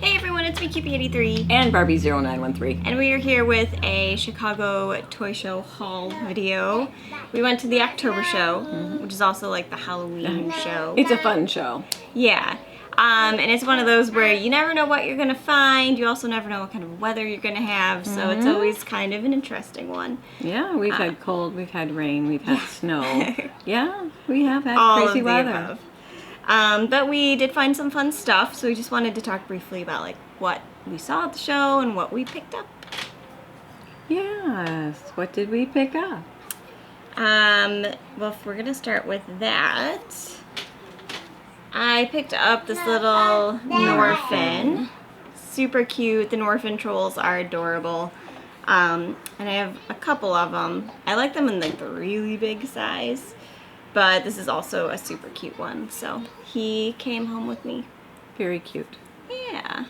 Hey everyone, it's me, Cupie83. And Barbie0913. And we are here with a Chicago Toy Show haul video. We went to the October show, which is also like the Halloween show. It's a fun show. Yeah. And it's one of those where you never know what you're going to find. You also never know what kind of weather you're going to have. So it's always kind of an interesting one. Yeah, we've had cold, we've had rain, we've had snow. Yeah, we have had All crazy of the weather. above. But we did find some fun stuff, so we just wanted to talk briefly about like what we saw at the show and what we picked up. Yes, what did we pick up? Well, if we're gonna start with that, I picked up this little Norphin. Super cute. The Norphin trolls are adorable. And I have a couple of them. I like them in like the really big size. But this is also a super cute one, so he came home with me. Very cute. Yeah.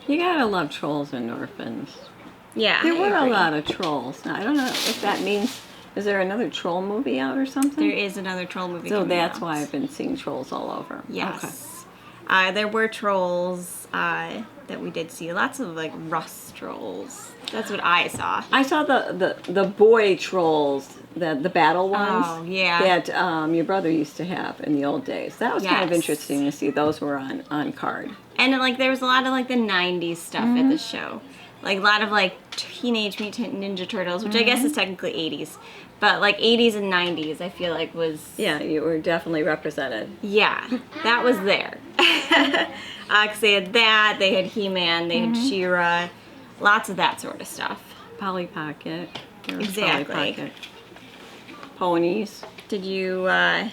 You gotta love trolls and orphans. Yeah, There were I a agree. lot of trolls. Now, I don't know if that means, is there another troll movie out or something? There is another troll movie So coming that's out. why I've been seeing trolls all over. Yes. There were trolls that we did see. Lots of like rust trolls. That's what I saw. I saw the boy trolls, the battle ones. Oh, yeah. That your brother used to have in the old days. That was kind of Yes. interesting to see. Those were on card. And like there was a lot of like the 90s stuff at the show. Like a lot of like Teenage Mutant Ninja Turtles, which I guess is technically 80s. But like 80s and 90s I feel like was... Yeah, you were definitely represented. Yeah, that was there. Because they had that, they had He-Man, they had She-Ra. Lots of that sort of stuff. Polly Pocket. There was Exactly. Polly Pocket. Ponies. Did you want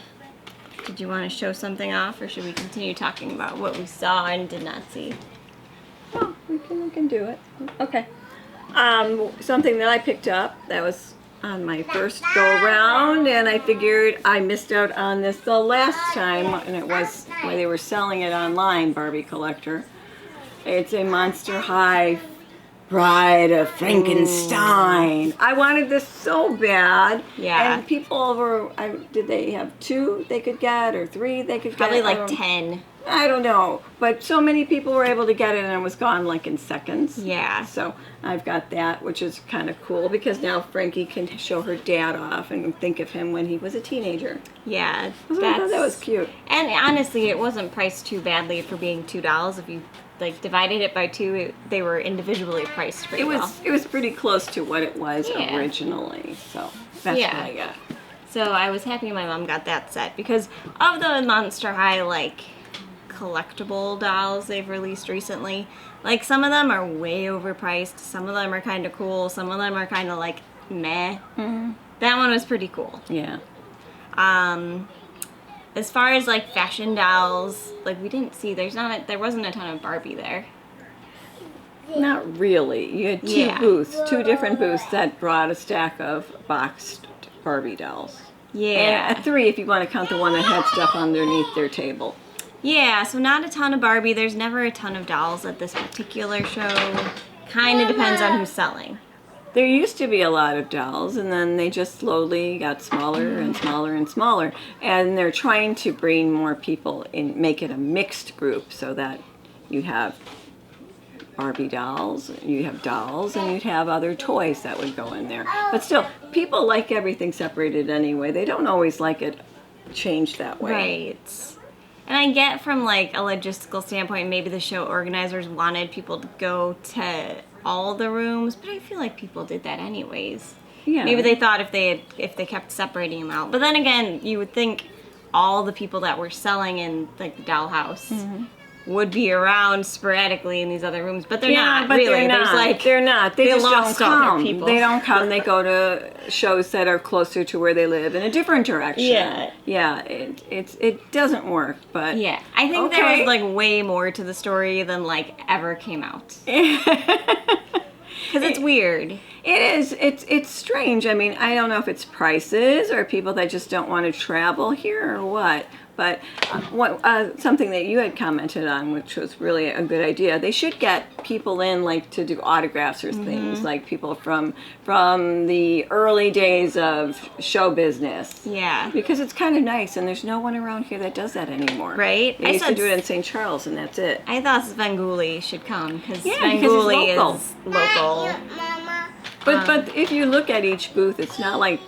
to show something off, or should we continue talking about what we saw and did not see? Oh, we can do it. Okay. Something that I picked up that was on my first go round, and I figured I missed out on this the last time, and it was when they were selling it online, Barbie Collector. It's a Monster High Bride of Frankenstein. I wanted this so bad. Yeah. And people over, did they have 2 they could get, or 3 they could Probably get? like 10. I don't know, but so many people were able to get it, and it was gone like in seconds. Yeah. So I've got that, which is kind of cool because now Frankie can show her dad off and think of him when he was a teenager. Yeah, I thought that was cute. And honestly, it wasn't priced too badly for being $2. If you like divided it by 2, they were individually priced pretty well. It was pretty close to what it was Yeah. originally. So that's Yeah. what I got. So I was happy my mom got that set because of the Monster High like collectible dolls they've released recently. Like some of them are way overpriced, some of them are kind of cool, some of them are kind of like meh. That one was pretty cool. Yeah. As far as like fashion dolls, like we didn't see, there wasn't a ton of Barbie there. Not really. You had 2 Yeah. booths, 2 different booths that brought a stack of boxed Barbie dolls. Yeah. And 3 if you want to count the one that had stuff underneath their table. Yeah, so not a ton of Barbie. There's never a ton of dolls at this particular show. Kind of depends on who's selling. There used to be a lot of dolls, and then they just slowly got smaller and smaller and smaller. And they're trying to bring more people in, make it a mixed group so that you have Barbie dolls, you have dolls, and you'd have other toys that would go in there. But still, people like everything separated anyway. They don't always like it changed that way. Right. And I get from like a logistical standpoint, maybe the show organizers wanted people to go to all the rooms, but I feel like people did that anyways. Yeah. Maybe they thought if they kept separating them out. But then again, you would think all the people that were selling in like the dollhouse would be around sporadically in these other rooms, but they're not but really. they're There's not. like They're not. They they just lost don't all their come. people. They don't come. They go to shows that are closer to where they live in a different direction. Yeah. Yeah. It doesn't work, but Yeah, I think there Okay. was like way more to the story than like ever came out. Because it's weird. It is. It's strange. I mean, I don't know if it's prices or people that just don't want to travel here or what. But something that you had commented on, which was really a good idea, they should get people in like to do autographs or things, like people from the early days of show business. Yeah. Because it's kind of nice, and there's no one around here that does that anymore. Right? They used to do it in St. Charles, and that's it. I thought Svengoolie should come because Yeah, Svengoolie because is local. But if you look at each booth, it's not like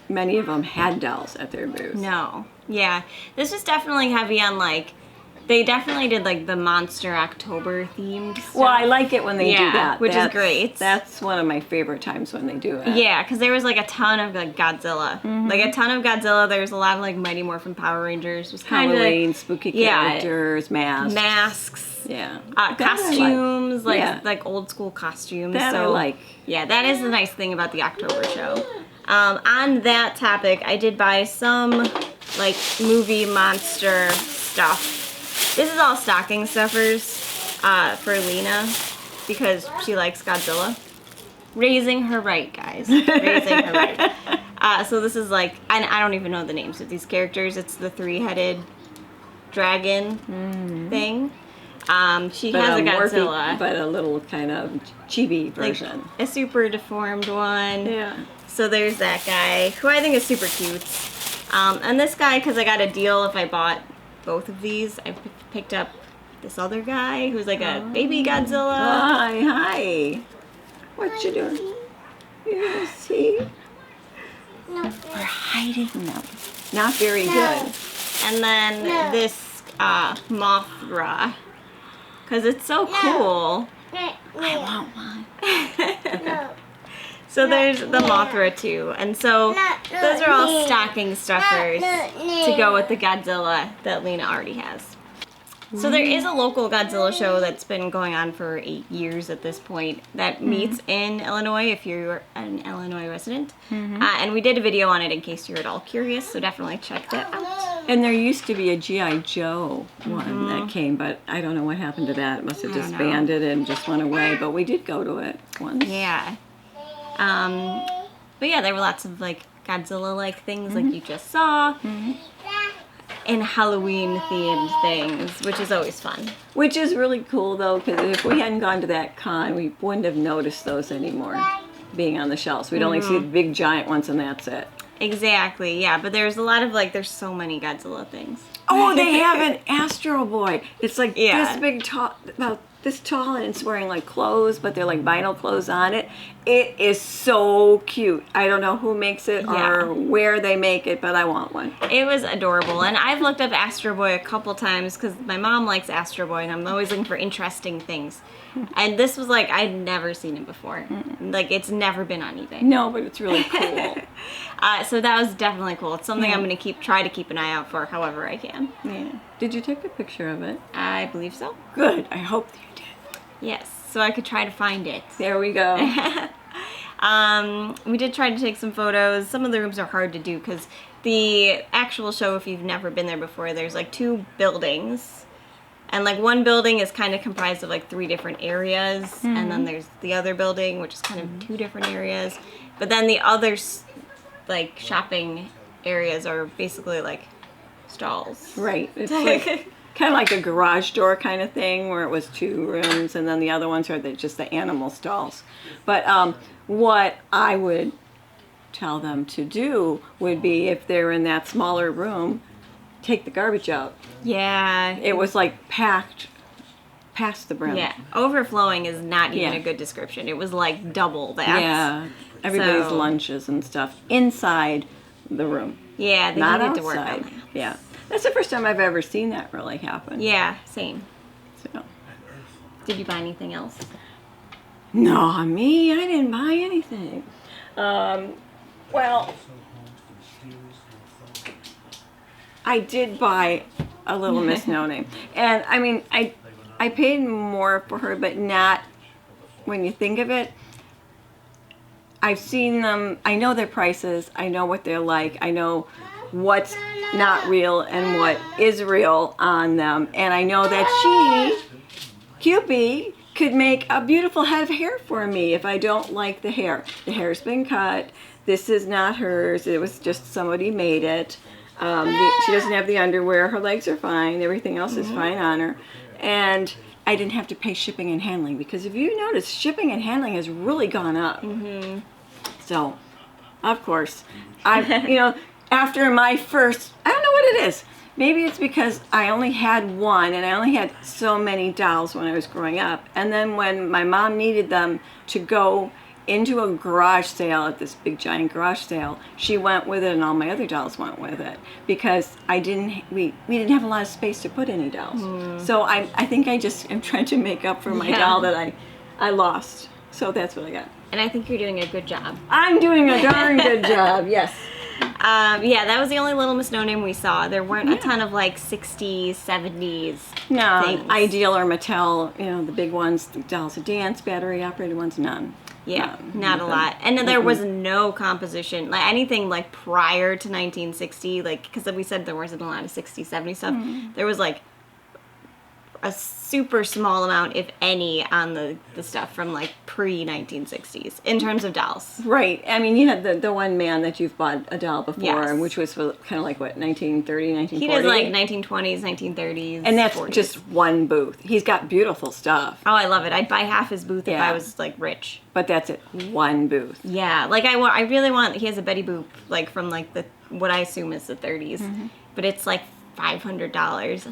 many of them had dolls at their booth. No. Yeah. This was definitely heavy on like, they definitely did like the Monster October themed stuff. Well, I like it when they do that. Which is great. That's one of my favorite times when they do it. Yeah, because there was like a ton of like Godzilla. Like a ton of Godzilla. There was a lot of like Mighty Morphin Power Rangers. It was kind of Halloween, spooky characters, masks. Masks. Yeah. Costumes, Yeah. like old school costumes. That I like. Yeah, that is the nice thing about the October show. On that topic, I did buy some like movie monster stuff. This is all stocking stuffers for Lena because she likes Godzilla. Raising her right, guys. Raising her right. So this is like, I don't even know the names of these characters. It's the 3-headed dragon thing. She has a Godzilla. But a little kind of chibi version. Like a super deformed one. Yeah. So there's that guy, who I think is super cute. And this guy, because I got a deal if I bought both of these, I picked up this other guy who's like a baby Godzilla. Hi. What you doing? You see? No. We're hiding them. Not very good. And then this Mothra, because it's so cool. I want one. No. So there's the Mothra too. And so those are all stocking stuffers to go with the Godzilla that Lena already has. So there is a local Godzilla show that's been going on for 8 years at this point that meets in Illinois if you're an Illinois resident. And we did a video on it in case you're at all curious, so definitely check that out. And there used to be a G.I. Joe one that came, but I don't know what happened to that. It must have I don't know. disbanded and just went away. But we did go to it once. Yeah. But yeah, there were lots of like Godzilla-like things like you just saw. And Halloween themed things, which is always fun. Which is really cool though, because if we hadn't gone to that con, we wouldn't have noticed those anymore being on the shelves. We'd only see the big giant ones and that's it. Exactly, yeah, but there's a lot of like, there's so many Godzilla things. Oh, they have an Astro Boy. It's like Yeah. this big, tall, about this tall, and it's wearing like clothes, but they're like vinyl clothes on it. It is so cute. I don't know who makes it Yeah. or where they make it, but I want one. It was adorable, and I've looked up Astro Boy a couple times because my mom likes Astro Boy, and I'm always looking for interesting things. And this was like, I'd never seen it before. Like, it's never been on eBay. No, but it's really cool. So that was definitely cool. It's something I'm going to try to keep an eye out for however I can. Yeah. Did you take a picture of it? I believe so. Good. I hope you did. Yes, so I could try to find it. There we go. We did try to take some photos. Some of the rooms are hard to do because the actual show, if you've never been there before, there's like 2 buildings. And like one building is kind of comprised of like 3 different areas. And then there's the other building, which is kind of 2 different areas. But then the other like shopping areas are basically like stalls. Right. It's like kind of like a garage door kind of thing where it was 2 rooms and then the other ones are just the animal stalls. But what I would tell them to do would be if they're in that smaller room, take the garbage out. Yeah. It was like packed past the brim. Yeah. Overflowing is not even Yeah. a good description. It was like double that. Yeah. Everybody's So- lunches and stuff inside the room. Yeah, they Not needed outside. to work on that. Yeah. That's the first time I've ever seen that really happen. Yeah, same. So. Did you buy anything else? No, me, I didn't buy anything. Well, I did buy a little Miss No Name. And I mean, I paid more for her, but not when you think of it. I've seen them, I know their prices, I know what they're like, I know what's not real and what is real on them. And I know that Cupid, could make a beautiful head of hair for me if I don't like the hair. The hair's been cut. This is not hers. It was just somebody made it. She doesn't have the underwear. Her legs are fine. Everything else is fine on her. And I didn't have to pay shipping and handling because if you notice, shipping and handling has really gone up. So, of course, after my first, I don't know what it is. Maybe it's because I only had one and I only had so many dolls when I was growing up. And then when my mom needed them to go into a garage sale at this big giant garage sale, she went with it and all my other dolls went with it because we didn't have a lot of space to put any dolls. So I think I just am trying to make up for my doll that I lost. So that's what I got. And I think you're doing a good job. I'm doing a darn good job, yes. Yeah, that was the only Little Miss No Name we saw. There weren't a ton of like 60s, 70s things. Ideal or Mattel, the big ones, the Dolls of Dance, battery operated ones, none. Yeah, not a lot. And then there was no composition, like anything like prior to 1960, like, because we said there wasn't a lot of 60s, 70s stuff. There was like a super small amount, if any, on the stuff from like pre-1960s in terms of dolls. Right. I mean, you had the one man that you've bought a doll before, Yes. which was kind of like, what, 1930, 1940? He does like 1920s, 1930s, and that's 40s. just one booth. He's got beautiful stuff. Oh, I love it. I'd buy half his booth if Yeah. I was like rich. But that's it. One booth. Yeah, like I really want. He has a Betty Boop like from like what I assume is the 30s, but it's like $500,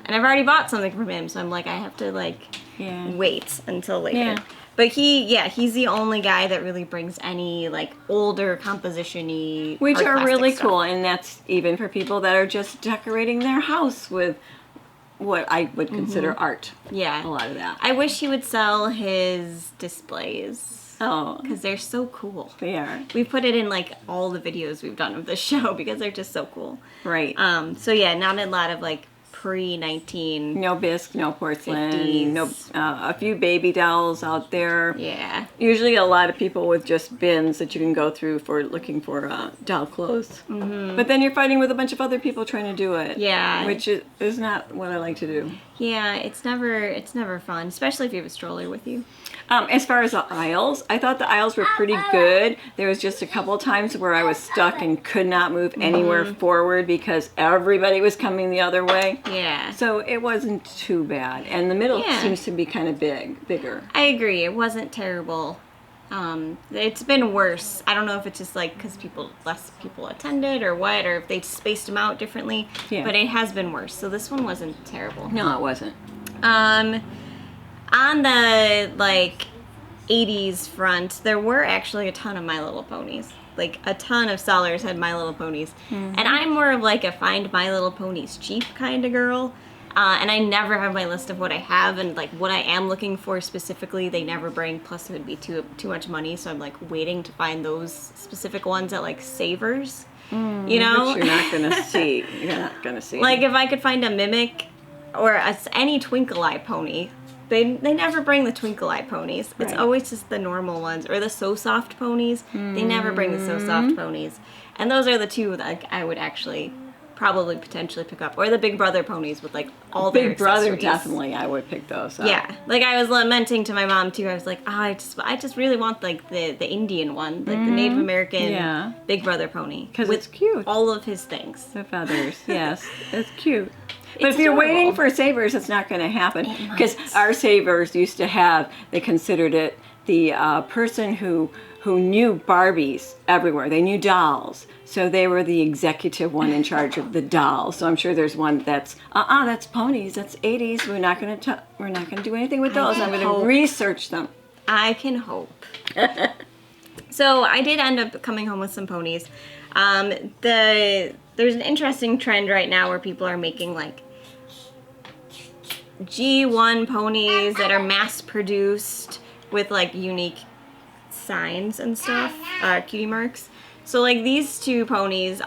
and I've already bought something from him, so I'm like I have to like wait until later. Yeah. But he's the only guy that really brings any like older composition-y, Which hard are plastic really stuff. cool, and that's even for people that are just decorating their house with what I would consider art. Yeah, A lot of that. I wish he would sell his displays Oh, because they're so cool. they are. We put it in like all the videos we've done of the show because they're just so cool. Right. So yeah, not a lot of like pre-19. No bisque, no porcelain, 50s. no a few baby dolls out there. Yeah. Usually a lot of people with just bins that you can go through for looking for doll clothes. But then you're fighting with a bunch of other people trying to do it. Yeah. Which is not what I like to do. Yeah, it's never fun, especially if you have a stroller with you. As far as the aisles, I thought the aisles were pretty good. There was just a couple of times where I was stuck and could not move anywhere forward because everybody was coming the other way. Yeah. So it wasn't too bad. And the middle Yeah. seems to be kind of bigger. I agree. It wasn't terrible. It's been worse. I don't know if it's just like because less people attended or what, or if they spaced them out differently. Yeah. But it has been worse. So this one wasn't terrible. No, it wasn't. On the like 80s front, there were actually a ton of My Little Ponies. Like a ton of sellers had My Little Ponies. And I'm more of like a find My Little Ponies cheap kind of girl. And I never have my list of what I have and like what I am looking for specifically. They never bring. Plus, it would be too much money. So I'm like waiting to find those specific ones at like Savers. You know, Which you're not gonna see. You're not gonna see. like if I could find a Mimic or any Twinkle Eye pony. They never bring the Twinkle Eye ponies. It's Right. always just the normal ones or the So Soft ponies. They never bring the So Soft ponies, and those are the two that I would actually probably potentially pick up, or the Big Brother ponies with like all their Big Brother, accessories. definitely, I would pick those up. Yeah, like I was lamenting to my mom too. I was like, I just really want like the Indian one, like the Native American Big Brother pony, Because with it's cute. all of his things. The feathers, yes, it's cute. But It's if you're adorable. waiting for Savers, it's not going to happen. Because our Savers used to have, they considered it the person who knew Barbies everywhere. They knew dolls. So they were the executive one in charge of the dolls. So I'm sure there's one that's, that's ponies, that's 80s. We're not going to do anything with those. I'm going to hope. research them. I can hope. So I did end up coming home with some ponies. There's an interesting trend right now where people are making like G1 ponies that are mass produced with like unique signs and stuff, cutie marks. So like these two ponies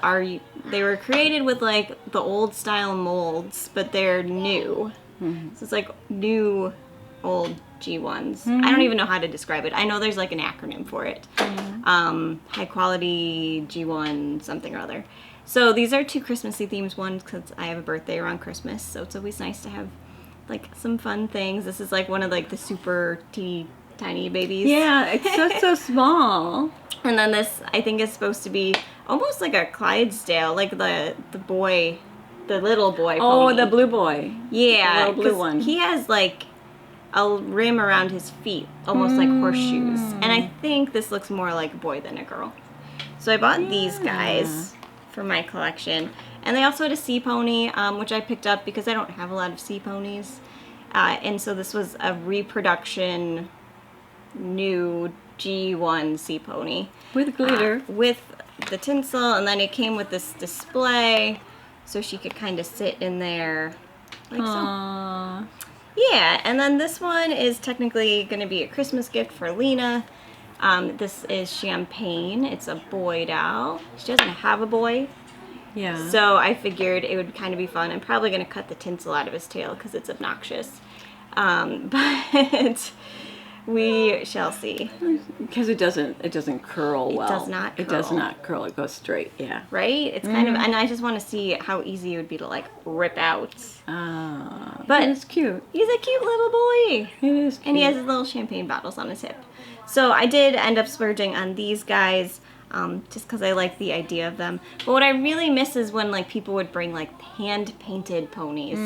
they were created with like the old style molds, but they're new. So it's like new old G1s. I don't even know how to describe it. I know there's like an acronym for it. High quality G1 something or other. So these are two Christmassy themed ones because I have a birthday around Christmas, so it's always nice to have like some fun things. This is like one of like the super tiny babies. Yeah, it's so small. And then this I think is supposed to be almost like a Clydesdale, like the boy, the little boy Oh, pony. the blue boy. Yeah, The little blue 'cause one. he has like a rim around his feet, almost like horseshoes. And I think this looks more like a boy than a girl. So I bought these guys for my collection. And they also had a sea pony, which I picked up because I don't have a lot of sea ponies. And so this was a reproduction new G1 sea pony. With glitter. With the tinsel, and then it came with this display so she could kind of sit in there like so. Aww. Yeah, and then this one is technically going to be a Christmas gift for Lena. This is Champagne. It's a boy doll. She doesn't have a boy, Yeah. so I figured it would kind of be fun. I'm probably going to cut the tinsel out of his tail because it's obnoxious. But we shall see. Because it doesn't curl well. does not It does curl. not curl. It goes straight. Yeah. Right? It's kind of, and I just want to see how easy it would be to like rip out. But it's cute. He's a cute little boy. It is cute. And he has his little champagne bottles on his hip. So I did end up splurging on these guys just because I like the idea of them. But what I really miss is when like people would bring like hand-painted ponies.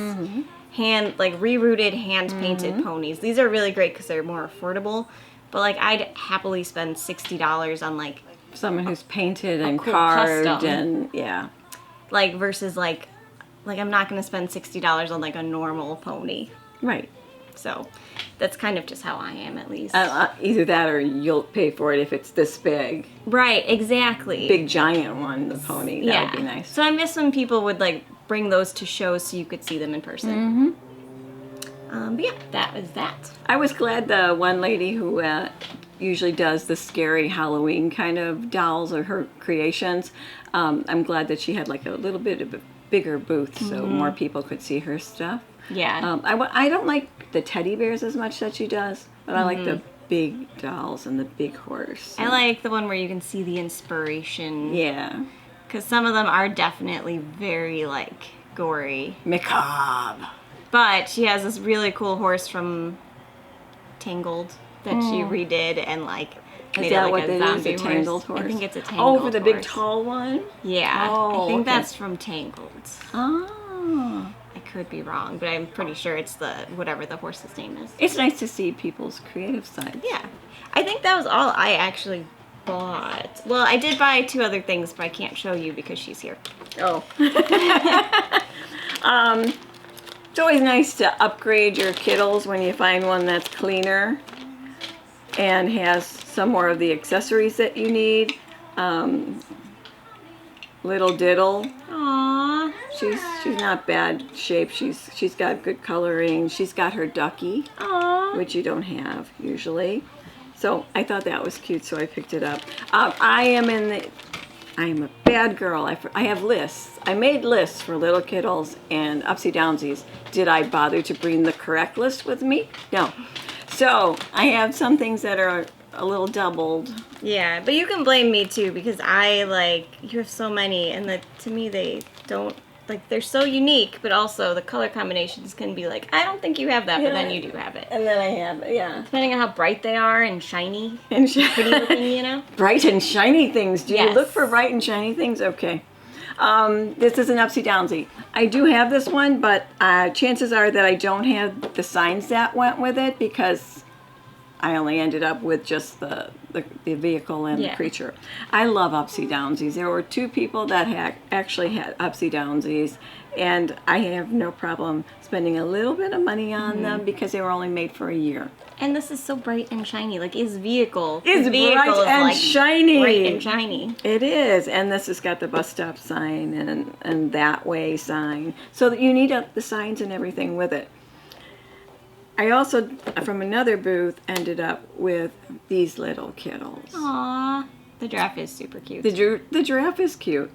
Rerouted hand-painted ponies. These are really great because they're more affordable. But like I'd happily spend $60 on like Someone who's painted and cool carved custom. and yeah. like versus like I'm not gonna spend $60 on like a normal pony. Right. So that's kind of just how I am, at least. Either that or you'll pay for it if it's this big. Right, exactly. Big giant one, the pony. That would be nice. So I miss when people would like bring those to shows so you could see them in person. But yeah, that was that. I was glad the one lady who usually does the scary Halloween kind of dolls or her creations, I'm glad that she had like a little bit of a bigger booth so more people could see her stuff. Yeah. I don't like the teddy bears as much that she does, but I like the big dolls and the big horse. I like the one where you can see the inspiration. Yeah. Because some of them are definitely very like gory. Macabre. But she has this really cool horse from Tangled that she redid and like made that it like what a it is, zombie a tangled horse? I think it's a Tangled Oh, for the big horse. tall one? Yeah, Oh, I think okay. that's from Tangled. Oh. I could be wrong, but I'm pretty sure it's the whatever the horse's name is. It's nice to see people's creative sides. Yeah, I think that was all I actually bought. Well, I did buy 2 other things, but I can't show you because she's here. Oh. It's always nice to upgrade your Kittles when you find one that's cleaner and has some more of the accessories that you need. Little Diddle, Aww. she's not bad shape. She's got good coloring. She's got her ducky, Aww. which you don't have usually. So I thought that was cute, so I picked it up. I am a bad girl. I have lists. I made lists for little Kittles and upsy downsies. Did I bother to bring the correct list with me? No. So I have some things that are a little doubled. Yeah, but you can blame me too because you have so many, and to me they don't they're so unique, but also the color combinations can be like, I don't think you have that, but then you do have it. And then I have, yeah. Depending on how bright they are and shiny, And pretty looking, you know. bright and shiny things. Do you Yes. look for bright and shiny things? Okay. This is an upsy downsy. I do have this one, but chances are that I don't have the signs that went with it because I only ended up with just the vehicle and the creature. I love upsy downsies. There were 2 people that actually had upsy downsies, and I have no problem spending a little bit of money on them because they were only made for a year. And this is so bright and shiny. Like his vehicle It's vehicle bright is and like shiny. bright and shiny. It is, and this has got the bus stop sign and that way sign, so that you need the signs and everything with it. I also, from another booth, ended up with these little Kittles. Aww. The giraffe is super cute. The giraffe is cute.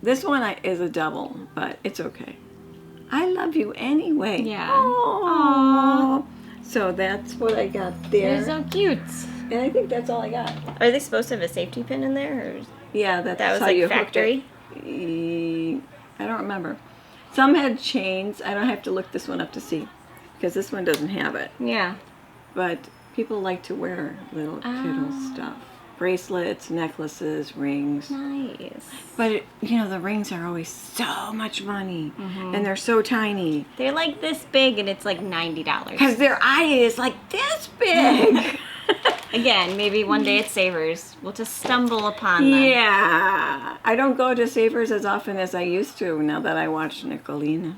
This one is a double, but it's okay. I love you anyway. Yeah. Aww. So that's what I got there. They're so cute. And I think that's all I got. Are they supposed to have a safety pin in there? Or Yeah, that's that was how like you hooked factory? it. I don't remember. Some had chains. I don't have to look this one up to see because this one doesn't have it. Yeah. But people like to wear little Kittle stuff. bracelets, necklaces, rings. Nice. But the rings are always so much money, and they're so tiny They're like this big, and it's like $90. because their eye is like this big. Again, maybe one day at Savers, we'll just stumble upon them. Yeah, I don't go to Savers as often as I used to now that I watch Nicolina.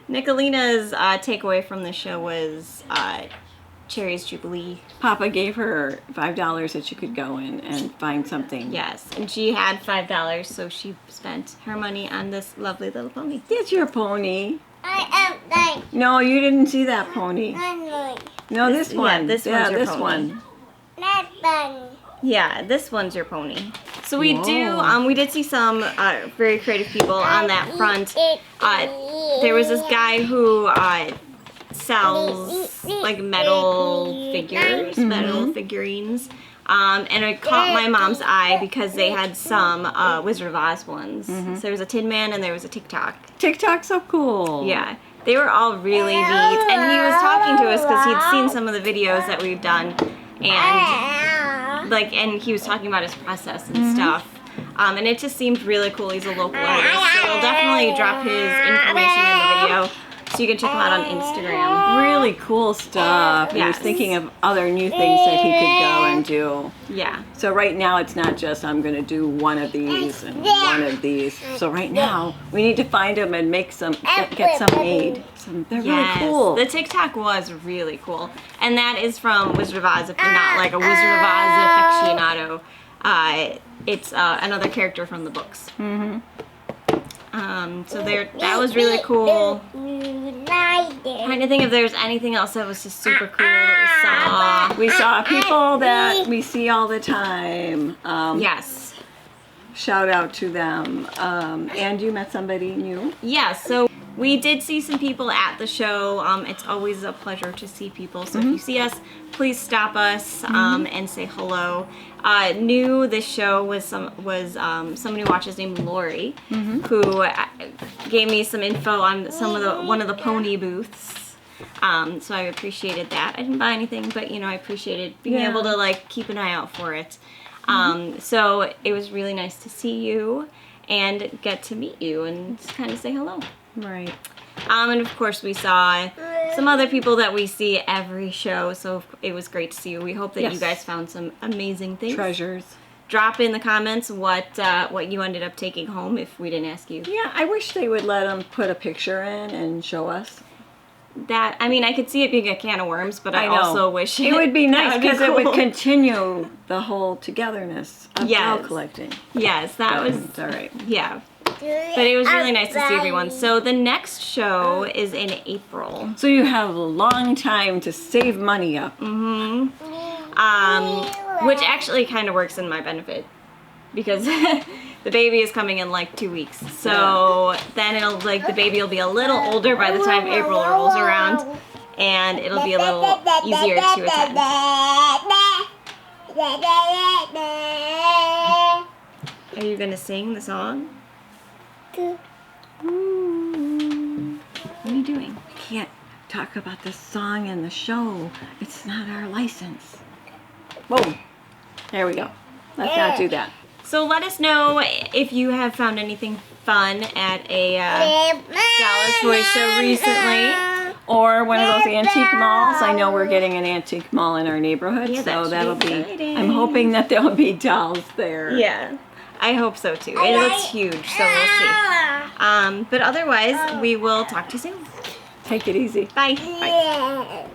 Nicolina's takeaway from the show was Cherry's Jubilee. Papa gave her $5 that she could go in and find something. Yes, and she had $5, so she spent her money on this lovely little pony. That's your pony. I am dying. No, you didn't see that pony. I'm No, this one. this one's your this pony. one. not bunny. Yeah, this one's your pony. So we Whoa. we did see some very creative people on that front. There was this guy who sells like metal figures, metal figurines. And it caught my mom's eye because they had some Wizard of Oz ones. So there was a Tin Man and there was a TikTok. TikTok's so cool. Yeah, they were all really neat. And he was talking to us because he'd seen some of the videos that we've done. And he was talking about his process and stuff. And it just seemed really cool. He's a local artist. So we'll definitely drop his information in the video so you can check him out on Instagram. Really cool stuff. And Yes. he's thinking of other new things that he could go and do. Yeah. So right now it's not just I'm going to do one of these and one of these. So right now we need to find them and make some, get some made. They're really cool. The TikTok was really cool. And that is from Wizard of Oz if you're not like a Wizard of Oz aficionado. It's another character from the books. So that was really cool. Trying to think if there's anything else that was just super cool that We saw people that we see all the time. we saw. Yes. Shout out to them. And you met somebody new? Yeah, so we did see some people at the show. It's always a pleasure to see people. So if you see us, please stop us and say hello. New this show was somebody who watches named Lori, who gave me some info on one of the pony booths. So I appreciated that. I didn't buy anything, but I appreciated being able to like keep an eye out for it. So it was really nice to see you and get to meet you and just kind of say hello. Right. And of course we saw some other people that we see every show, so it was great to see you. We hope that you guys found some amazing things. Treasures. Drop in the comments what you ended up taking home if we didn't ask you. Yeah, I wish they would let them put a picture in and show us. I could see it being a can of worms, but I know. also wish it would be nice because it would cool. continue the whole togetherness of doll collecting. Yes, that was It's all right. yeah. But it was really nice to see everyone. So the next show is in April. So you have a long time to save money up. Which actually kind of works in my benefit because the baby is coming in like 2 weeks. So then the baby will be a little older by the time April rolls around, and it'll be a little easier to attend. Are you gonna sing the song? What are you doing? We can't talk about the song in the show. It's not our license. Whoa. There we go. Let's not do that. So let us know if you have found anything fun at a Dallas Toy Show recently. Or one of those antique malls. I know we're getting an antique mall in our neighborhood, Yeah, that so should that'll be be. exciting. I'm hoping that there'll be dolls there. Yeah, I hope so too. It looks huge, so we'll see. But otherwise, we will talk to you soon. Take it easy. Bye. Yeah.